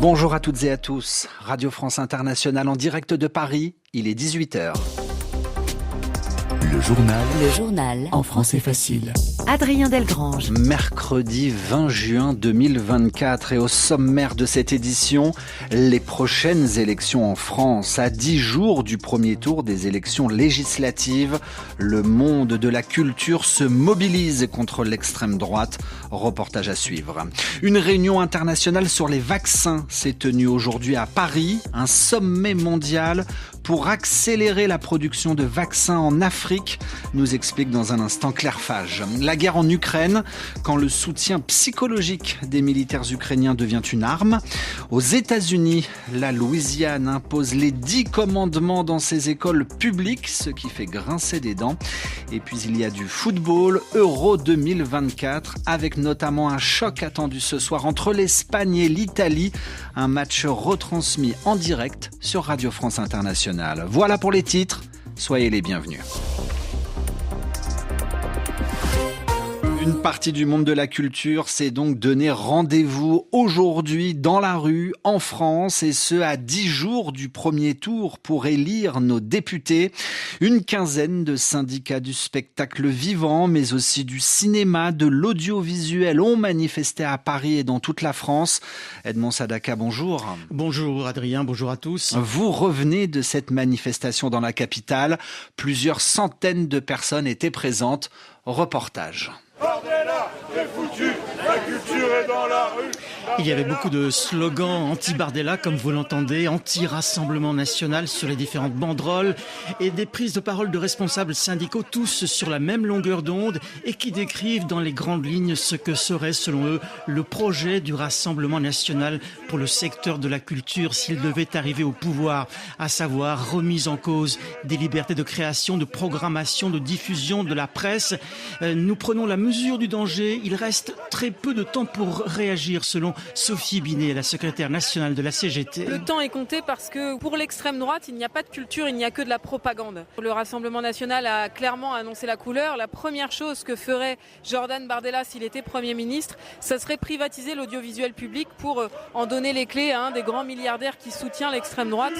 Bonjour à toutes et à tous. Radio France Internationale en direct de Paris, il est 18h. Le journal en français facile. Adrien Delgrange. Mercredi 20 juin 2024 et au sommaire de cette édition, les prochaines élections en France. À 10 jours du premier tour des élections législatives, le monde de la culture se mobilise contre l'extrême droite. Reportage à suivre. Une réunion internationale sur les vaccins s'est tenue aujourd'hui à Paris. Un sommet mondial pour accélérer la production de vaccins en Afrique, nous explique dans un instant Claire Fage. La guerre en Ukraine, quand le soutien psychologique des militaires ukrainiens devient une arme. Aux États-Unis, la Louisiane impose les 10 commandements dans ses écoles publiques, ce qui fait grincer des dents. Et puis il y a du football, Euro 2024, avec notamment un choc attendu ce soir entre l'Espagne et l'Italie. Un match retransmis en direct sur Radio France Internationale. Voilà pour les titres, soyez les bienvenus. Une partie du monde de la culture s'est donc donné rendez-vous aujourd'hui dans la rue, en France, et ce à 10 jours du premier tour pour élire nos députés. Une quinzaine de syndicats du spectacle vivant, mais aussi du cinéma, de l'audiovisuel ont manifesté à Paris et dans toute la France. Edmond Sadaka, bonjour. Bonjour Adrien, bonjour à tous. Vous revenez de cette manifestation dans la capitale. Plusieurs centaines de personnes étaient présentes. Reportage. Bardella est foutu, la culture est dans la rue. Il y avait beaucoup de slogans anti-Bardella, comme vous l'entendez, anti-Rassemblement National sur les différentes banderoles et des prises de parole de responsables syndicaux, tous sur la même longueur d'onde et qui décrivent dans les grandes lignes ce que serait, selon eux, le projet du Rassemblement National pour le secteur de la culture s'il devait arriver au pouvoir, à savoir remise en cause des libertés de création, de programmation, de diffusion de la presse. Nous prenons la mesure du danger. Il reste très peu de temps pour réagir, selon Sophie Binet, la secrétaire nationale de la CGT. Le temps est compté parce que pour l'extrême droite, il n'y a pas de culture, il n'y a que de la propagande. Le Rassemblement National a clairement annoncé la couleur. La première chose que ferait Jordan Bardella s'il était Premier ministre, ça serait privatiser l'audiovisuel public pour en donner les clés à un des grands milliardaires qui soutient l'extrême droite.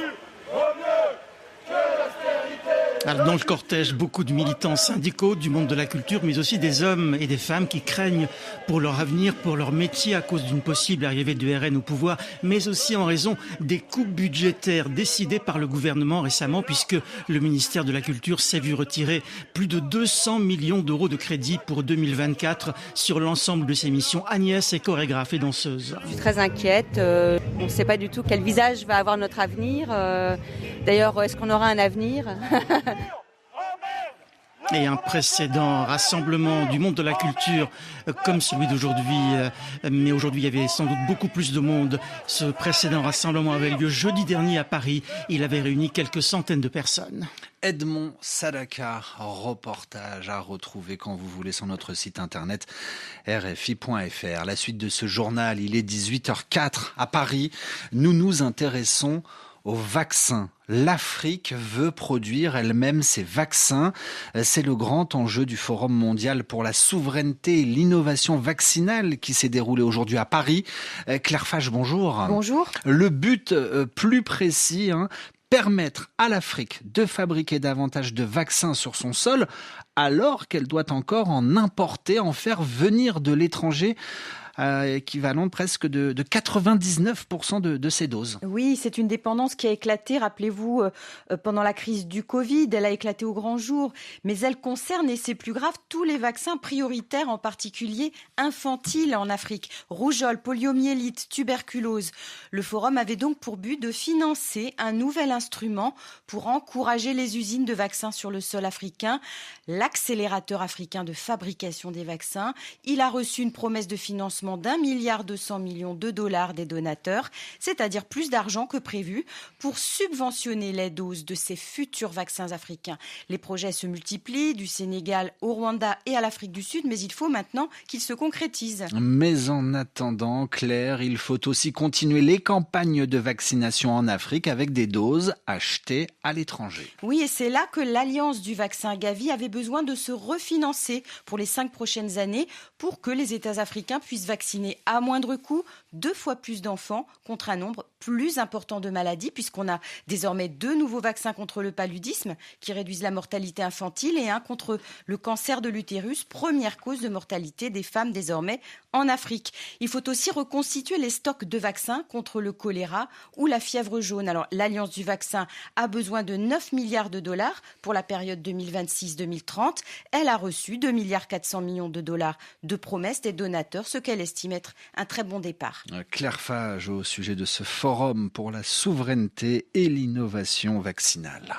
Alors dans le cortège, beaucoup de militants syndicaux du monde de la culture, mais aussi des hommes et des femmes qui craignent pour leur avenir, pour leur métier à cause d'une possible arrivée du RN au pouvoir, mais aussi en raison des coupes budgétaires décidées par le gouvernement récemment, puisque le ministère de la Culture s'est vu retirer plus de 200 millions d'euros de crédit pour 2024 sur l'ensemble de ses missions. Agnès est chorégraphe et danseuse. Je suis très inquiète. On ne sait pas du tout quel visage va avoir notre avenir. D'ailleurs, est-ce qu'on aura un avenir ? Et un précédent rassemblement du monde de la culture comme celui d'aujourd'hui, mais aujourd'hui il y avait sans doute beaucoup plus de monde. Ce précédent rassemblement avait lieu jeudi dernier à Paris. Il avait réuni quelques centaines de personnes. Edmond Sadaka, reportage à retrouver quand vous voulez sur notre site internet rfi.fr. La suite de ce journal, il est 18h04 à Paris. Nous nous intéressons aux vaccins. L'Afrique veut produire elle-même ses vaccins. C'est le grand enjeu du Forum mondial pour la souveraineté et l'innovation vaccinale qui s'est déroulé aujourd'hui à Paris. Claire Fage, bonjour. Bonjour. Le but plus précis, permettre à l'Afrique de fabriquer davantage de vaccins sur son sol alors qu'elle doit encore en importer, en faire venir de l'étranger, équivalent presque de 99% de ces doses. Oui, c'est une dépendance qui a éclaté, rappelez-vous, pendant la crise du Covid. Elle a éclaté au grand jour, mais elle concerne, et c'est plus grave, tous les vaccins prioritaires, en particulier infantiles en Afrique. Rougeole, poliomyélite, tuberculose. Le Forum avait donc pour but de financer un nouvel instrument pour encourager les usines de vaccins sur le sol africain, l'accélérateur africain de fabrication des vaccins. Il a reçu une promesse de financement d'1,2 milliard de dollars des donateurs, c'est-à-dire plus d'argent que prévu pour subventionner les doses de ces futurs vaccins africains. Les projets se multiplient du Sénégal au Rwanda et à l'Afrique du Sud, mais il faut maintenant qu'ils se concrétisent. Mais en attendant, Claire, il faut aussi continuer les campagnes de vaccination en Afrique avec des doses achetées à l'étranger. Oui, et c'est là que l'Alliance du vaccin Gavi avait besoin de se refinancer pour les 5 prochaines années pour que les États africains puissent vacciner vacciner à moindre coût 2 fois plus d'enfants contre un nombre plus important de maladies, puisqu'on a désormais 2 nouveaux vaccins contre le paludisme qui réduisent la mortalité infantile et un contre le cancer de l'utérus, première cause de mortalité des femmes désormais en Afrique. Il faut aussi reconstituer les stocks de vaccins contre le choléra ou la fièvre jaune. Alors, l'Alliance du vaccin a besoin de 9 milliards de dollars pour la période 2026-2030. Elle a reçu 2,4 milliards de dollars de promesses des donateurs, ce qu'elle estime être un très bon départ. Claire Fage au sujet de ce forum pour la souveraineté et l'innovation vaccinale.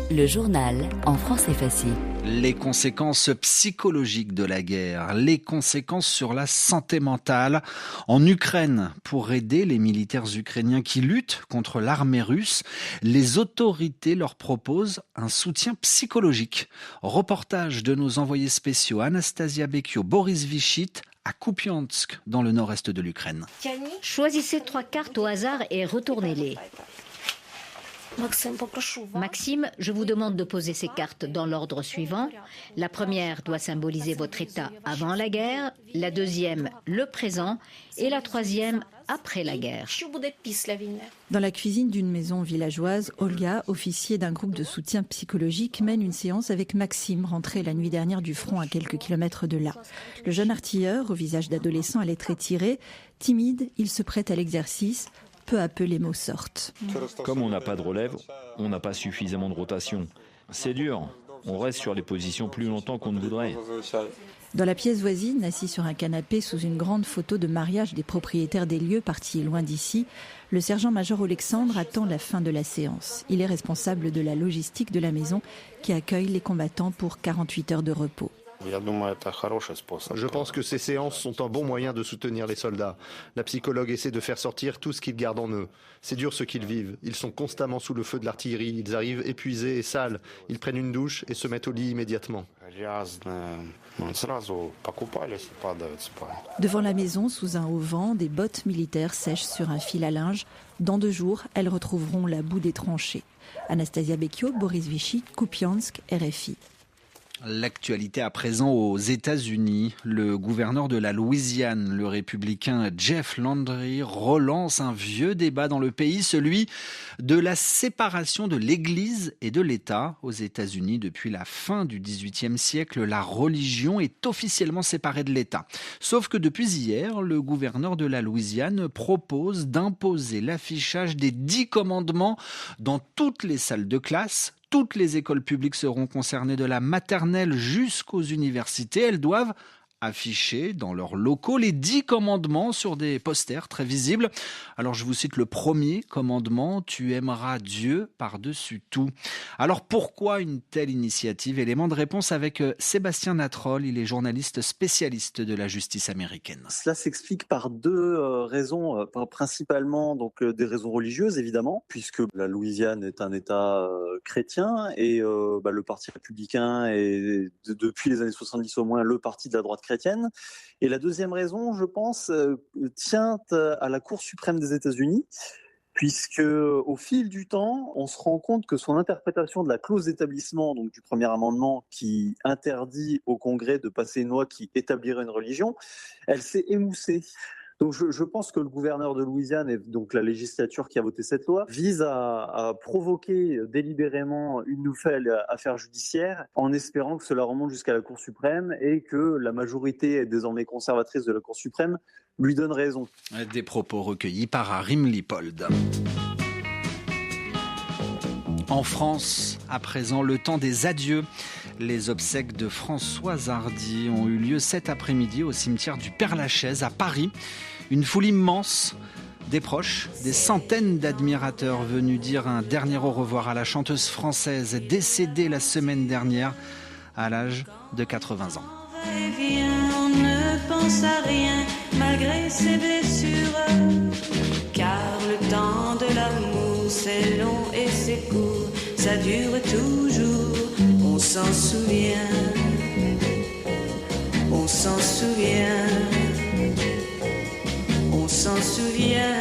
Le journal en français facile. Les conséquences psychologiques de la guerre, les conséquences sur la santé mentale. En Ukraine, pour aider les militaires ukrainiens qui luttent contre l'armée russe, les autorités leur proposent un soutien psychologique. Reportage de nos envoyés spéciaux Anastasia Bekio, Boris Vichit, à Kupiansk, dans le nord-est de l'Ukraine. Choisissez 3 cartes au hasard et retournez-les. Maxime, je vous demande de poser ces cartes dans l'ordre suivant. La première doit symboliser votre état avant la guerre, la deuxième, le présent, et la troisième, après la guerre. Dans la cuisine d'une maison villageoise, Olga, officier d'un groupe de soutien psychologique, mène une séance avec Maxime, rentré la nuit dernière du front à quelques kilomètres de là. Le jeune artilleur, au visage d'adolescent à l'être étiré, timide, il se prête à l'exercice. Peu à peu, les mots sortent. Comme on n'a pas de relève, on n'a pas suffisamment de rotation. C'est dur, on reste sur les positions plus longtemps qu'on ne voudrait. Dans la pièce voisine, assis sur un canapé sous une grande photo de mariage des propriétaires des lieux partis loin d'ici, le sergent-major Alexandre attend la fin de la séance. Il est responsable de la logistique de la maison qui accueille les combattants pour 48 heures de repos. Je pense que ces séances sont un bon moyen de soutenir les soldats. La psychologue essaie de faire sortir tout ce qu'ils gardent en eux. C'est dur ce qu'ils vivent. Ils sont constamment sous le feu de l'artillerie. Ils arrivent épuisés et sales. Ils prennent une douche et se mettent au lit immédiatement. Devant la maison, sous un auvent, des bottes militaires sèchent sur un fil à linge. Dans 2 jours, elles retrouveront la boue des tranchées. Anastasia Bekio, Boris Vichit, Kupiansk, RFI. L'actualité à présent aux États-Unis. Le gouverneur de la Louisiane, le républicain Jeff Landry, relance un vieux débat dans le pays, celui de la séparation de l'Église et de l'État. Aux États-Unis, depuis la fin du XVIIIe siècle, la religion est officiellement séparée de l'État. Sauf que depuis hier, le gouverneur de la Louisiane propose d'imposer l'affichage des 10 commandements dans toutes les salles de classe. Toutes les écoles publiques seront concernées de la maternelle jusqu'aux universités. Elles doivent afficher dans leurs locaux les 10 commandements sur des posters très visibles. Alors je vous cite le premier commandement, tu aimeras Dieu par-dessus tout. Alors pourquoi une telle initiative? Élément de réponse avec Sébastien Natrol, il est journaliste spécialiste de la justice américaine. Cela s'explique par 2 raisons, principalement donc des raisons religieuses évidemment, puisque la Louisiane est un État chrétien et le Parti républicain est depuis les années 70 au moins le parti de la droite chrétienne. Et la deuxième raison, je pense, tient à la Cour suprême des États-Unis, puisque au fil du temps, on se rend compte que son interprétation de la clause d'établissement, donc du premier amendement qui interdit au Congrès de passer une loi qui établirait une religion, elle s'est émoussée. Donc je pense que le gouverneur de Louisiane et donc la législature qui a voté cette loi vise à provoquer délibérément une nouvelle affaire judiciaire en espérant que cela remonte jusqu'à la Cour suprême et que la majorité désormais conservatrice de la Cour suprême lui donne raison. Des propos recueillis par Arim Lipold. En France, à présent, le temps des adieux. Les obsèques de Françoise Hardy ont eu lieu cet après-midi au cimetière du Père-Lachaise à Paris. Une foule immense, des proches, des centaines d'admirateurs venus dire un dernier au revoir à la chanteuse française décédée la semaine dernière à l'âge de 80 ans. On ne pense à rien malgré ses blessures, car le temps de l'amour c'est long et c'est court, ça dure toujours, on s'en souvient, on s'en souvient, on s'en souvient.